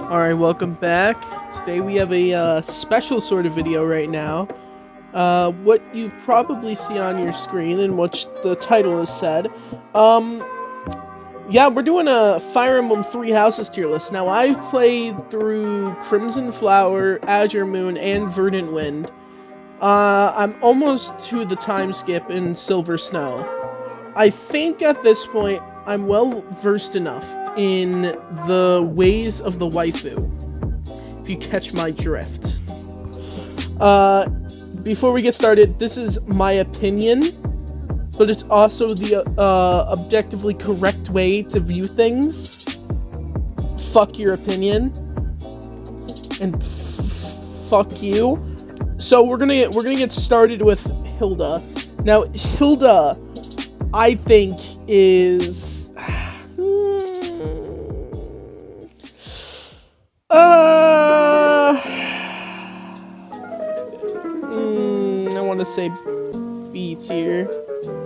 Alright, welcome back. Today we have a special sort of video right now. What you probably see on your screen and what the title is said. Yeah, we're doing a Fire Emblem Three Houses tier list. Now, I've played through Crimson Flower, Azure Moon, and Verdant Wind. I'm almost to the time skip in Silver Snow. I think at this point, I'm well versed enough in the ways of the waifu, if you catch my drift. Before we get started, this is my opinion, but it's also the objectively correct way to view things. Fuck your opinion, and fuck you. So we're gonna get started with Hilda. Now, Hilda, I think, is I want to say B tier.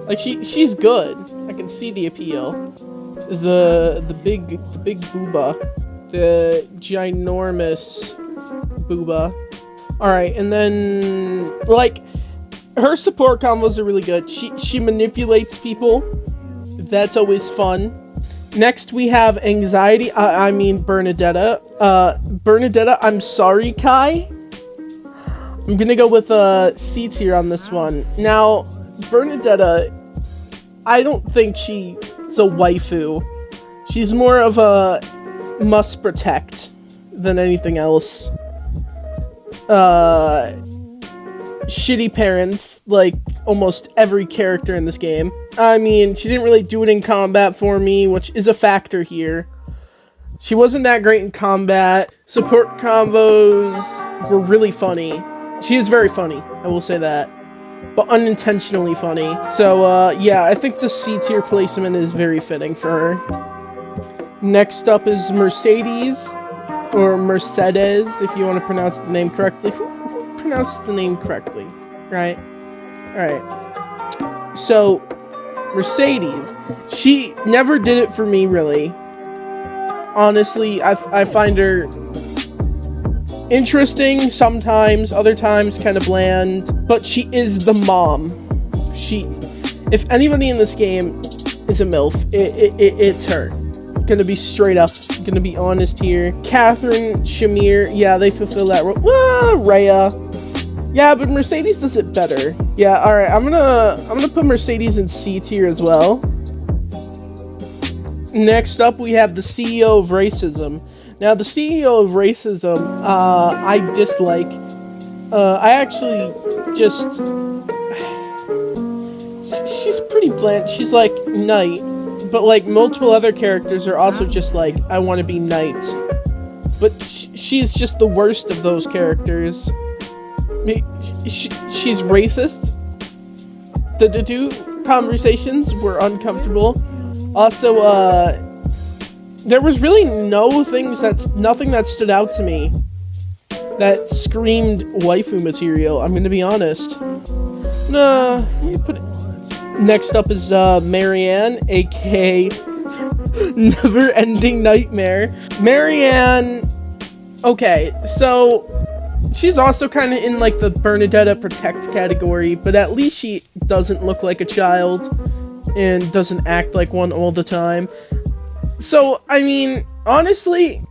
Like she's good. I can see the appeal. The big booba, the ginormous booba. All right, and then like her support combos are really good. She manipulates people. That's always fun. Next, we have Anxiety. I mean Bernadetta. Bernadetta, I'm sorry, Kai. I'm gonna go with C tier on this one. Now, Bernadetta, I don't think she's a waifu. She's more of a must protect than anything else. Shitty parents, like almost every character in this game. I mean, she didn't really do it in combat for me, which is a factor here. She wasn't that great in combat. Support combos were really funny. She is very funny, I will say that. But unintentionally funny. So, yeah, I think the C tier placement is very fitting for her. Next up is Mercedes. Or Mercedes, if you want to pronounce the name correctly. Who pronounced the name correctly? Right? Alright. So, Mercedes. She never did it for me, really. Honestly, I find her interesting sometimes, other times kind of bland, but she is the mom. If anybody in this game is a MILF, it's her. Gonna be straight up, gonna be honest here. Catherine, Shamir, yeah, they fulfill that role. Rhea. Yeah, but Mercedes does it better. Yeah, alright, I'm gonna put Mercedes in C tier as well. Next up, we have the CEO of Racism. Now, the CEO of Racism, I dislike. I actually just... She's pretty bland. She's like Knight, but like multiple other characters are also just like, I want to be Knight. But she's just the worst of those characters. She's racist. The two conversations were uncomfortable. Also, there was really nothing that stood out to me that screamed waifu material, I'm gonna be honest. Nah, let me put it. Next up is Marianne, aka Never Ending Nightmare. Marianne, okay, so she's also kind of in like the Bernadetta Protect category, but at least she doesn't look like a child and doesn't act like one all the time. So, I mean, honestly,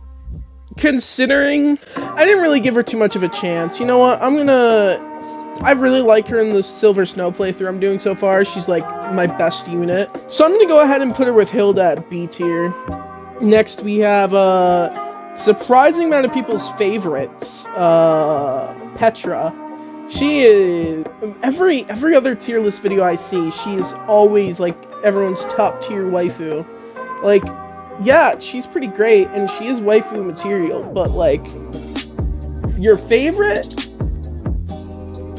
considering I didn't really give her too much of a chance, you know what, I really like her in the Silver Snow playthrough I'm doing so far. She's like my best unit. So I'm gonna go ahead and put her with Hilda at B tier. Next we have a surprising amount of people's favorites, Petra. She is, every other tier list video I see, she is always like everyone's top tier waifu. Like, yeah, she's pretty great and she is waifu material, but like, your favorite?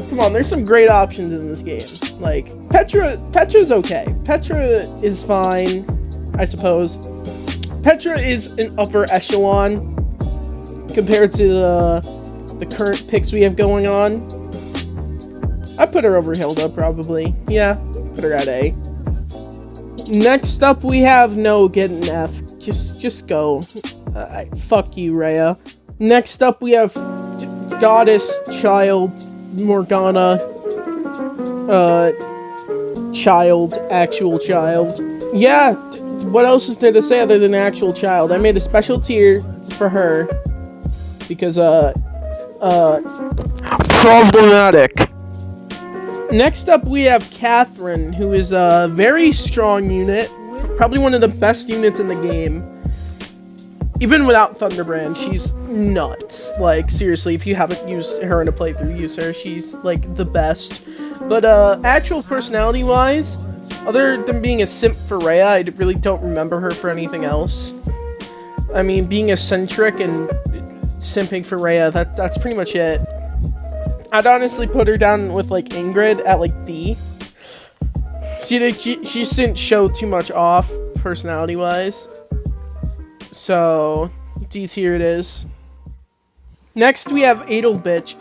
Come on, there's some great options in this game. Like, Petra's okay. Petra is fine, I suppose. Petra is an upper echelon compared to the current picks we have going on. I put her over Hilda, probably. Yeah, put her at A. Next up, we have no, get an F. Just go. Fuck you, Rhea. Next up, we have Goddess Child Morgana. Actual child. Yeah, what else is there to say other than actual child? I made a special tier for her because, problematic. Next up, we have Catherine, who is a very strong unit. Probably one of the best units in the game. Even without Thunderbrand, she's nuts. Like, seriously, if you haven't used her in a playthrough, use her. She's, like, the best. But, actual personality-wise, other than being a simp for Rhea, I really don't remember her for anything else. I mean, being eccentric and simping for Rhea, that's pretty much it. I'd honestly put her down with, like, Ingrid at, like, D. She just didn't show too much off, personality-wise. So, D tier it is. Next, we have Edelbitch,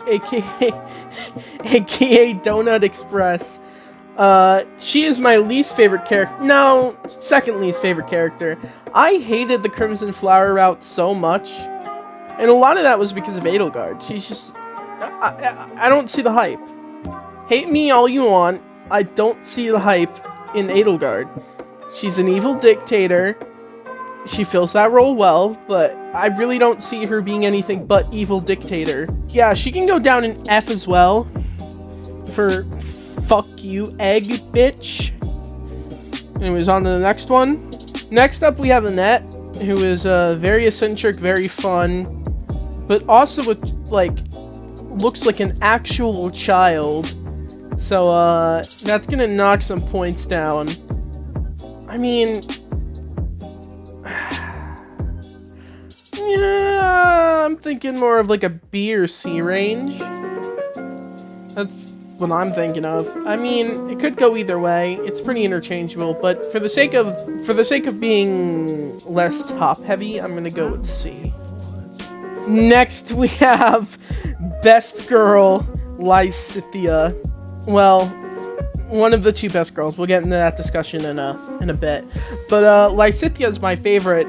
aka Donut Express. She is my least favorite character. No, second least favorite character. I hated the Crimson Flower route so much. And a lot of that was because of Edelgard. She's just... I don't see the hype. Hate me all you want. I don't see the hype in Edelgard. She's an evil dictator. She fills that role well, but I really don't see her being anything but evil dictator. Yeah, she can go down in F as well. For fuck you, egg bitch. Anyways, on to the next one. Next up, we have Annette, who is very eccentric, very fun, but also with, like, looks like an actual child. So, that's gonna knock some points down. I mean... yeah, I'm thinking more of, like, a B or C range. That's what I'm thinking of. I mean, it could go either way. It's pretty interchangeable, but for the sake of being less top-heavy, I'm gonna go with C. Next, we have Best Girl, Lyscythia. Well, one of the two best girls. We'll get into that discussion in a bit. But Lyscythia is my favorite.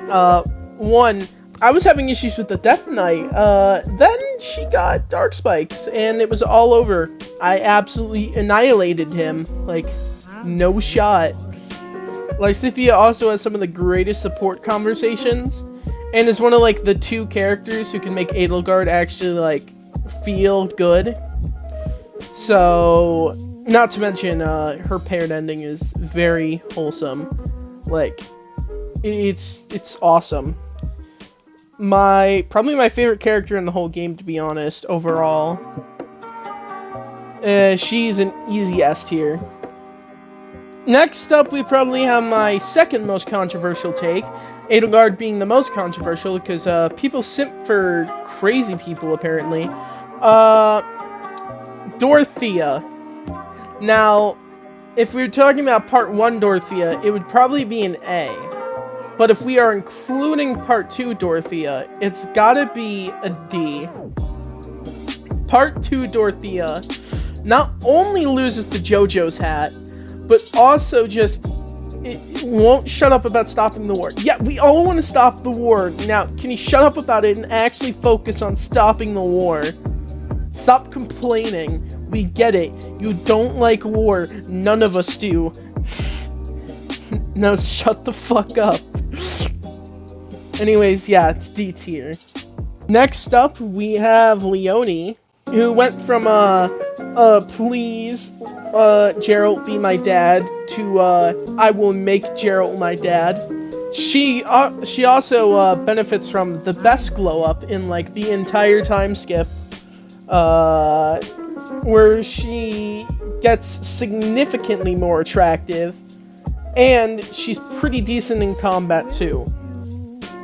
One, I was having issues with the Death Knight. Then she got Dark Spikes, and it was all over. I absolutely annihilated him. Like, no shot. Lyscythia also has some of the greatest support conversations, and is one of, like, the two characters who can make Edelgard actually, like, feel good. So, not to mention, her paired ending is very wholesome. Like, it's awesome. Probably my favorite character in the whole game, to be honest, overall. She's an easy S tier. Next up, we probably have my second most controversial take. Edelgard being the most controversial, because, people simp for crazy people, apparently. Dorothea. Now, if we were talking about Part 1 Dorothea, it would probably be an A. But if we are including Part 2 Dorothea, it's gotta be a D. Part 2 Dorothea not only loses to JoJo's hat, but also just it won't shut up about stopping the war. Yeah, we all want to stop the war. Now, can you shut up about it and actually focus on stopping the war? Stop complaining. We get it. You don't like war. None of us do. Now shut the fuck up. Anyways, yeah, it's D tier. Next up, we have Leona, who went from, please, Geralt be my dad, to, I will make Geralt my dad. She also, benefits from the best glow-up in, like, the entire time skip, where she gets significantly more attractive, and she's pretty decent in combat, too.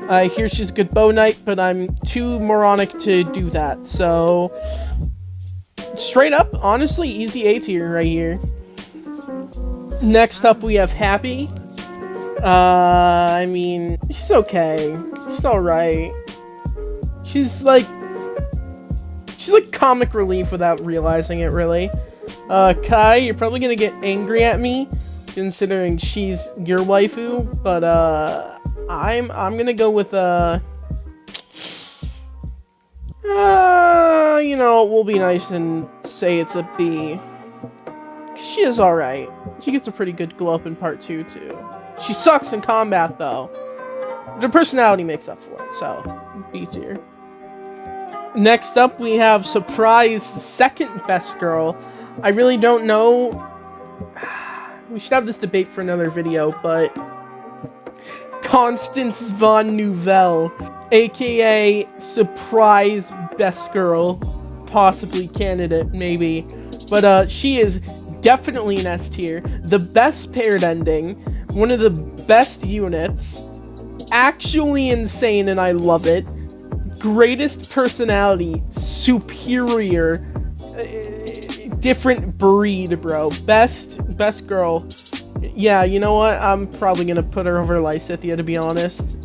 I hear she's a good bow knight, but I'm too moronic to do that, so... straight up, honestly, easy A tier right here. Next up, we have Happy. I mean, she's okay. She's alright. She's like comic relief without realizing it, really. Kai, you're probably gonna get angry at me, considering she's your waifu, but, I'm gonna go with, know, we'll be nice and say it's a B. She is alright. She gets a pretty good glow up in part 2, too. She sucks in combat, though. Her personality makes up for it, so B tier. Next up, we have surprise second best girl. I really don't know. We should have this debate for another video, but Constance von Nouvelle, aka surprise best girl, possibly candidate, maybe. But she is definitely an S tier. The best paired ending, one of the best units, actually insane, and I love it. Greatest personality, superior, different breed, bro. Best girl. Yeah, you know what? I'm probably gonna put her over Lyscythia, to be honest.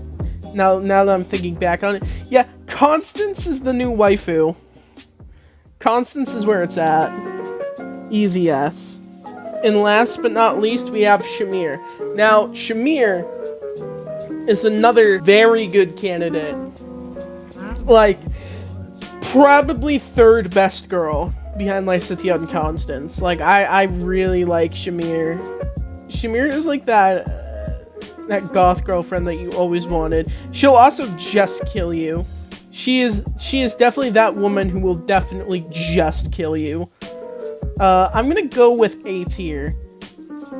Now that I'm thinking back on it. Yeah, Constance is the new waifu. Constance is where it's at. Easy S. And last but not least, we have Shamir. Now, Shamir is another very good candidate. Like, probably third best girl behind Lyscythia and Constance. Like, I really like Shamir. Shamir is like that goth girlfriend that you always wanted. She'll also just kill you. She is definitely that woman who will definitely just kill you. I'm gonna go with A tier,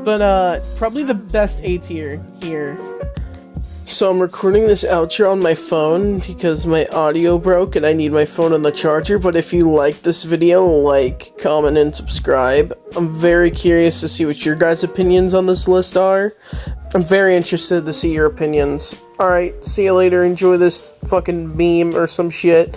but probably the best A tier here. So I'm recording this outro on my phone because my audio broke and I need my phone on the charger, but if you like this video, like, comment, and subscribe. I'm very curious to see what your guys' opinions on this list are. I'm very interested to see your opinions. Alright, see you later, enjoy this fucking meme or some shit.